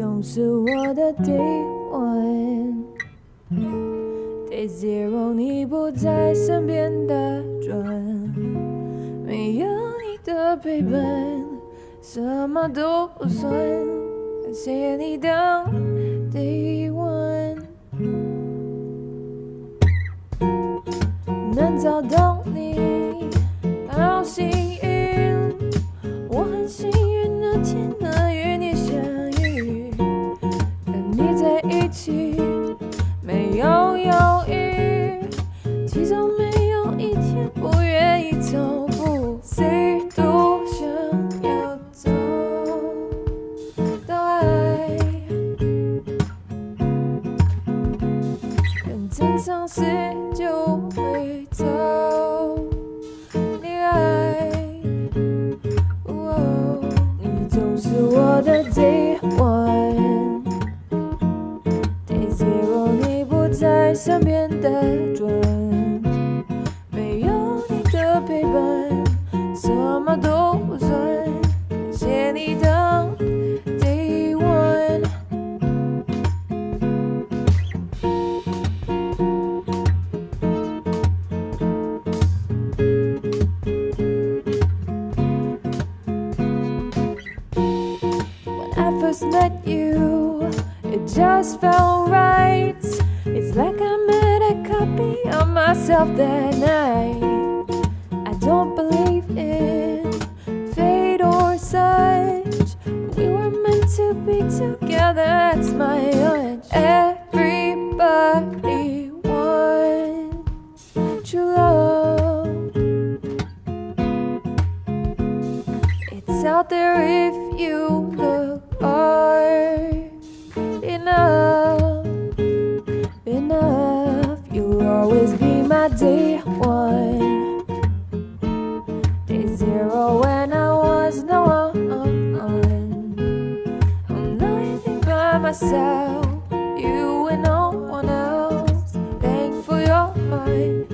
总是我的 Day One Day Zero， 你不在身边打转，没有你的陪伴，什么都不算。感谢你当 Day One， 能找到你好幸运，我很幸运那天能与你相遇，跟你在一起没有犹豫，其中没有一天不愿意重复，谁都想要走到爱，认真尝试就会走恋爱。你总是我的 Day One Day Zero， 你不在身边打转，没有你的陪伴，什么都不算。感谢你当 Day One。When I first met you, it just felt right. It's like I met a copy of myself that night. I don't believe in fate or such, but we were meant to be together, that's my hunch. Everybody wants true love. It's out there if you look hard enough. You'll always be my Day One Day Zero when I was no one. I'm nothing by myself, you and no one else. Thankful you're mine,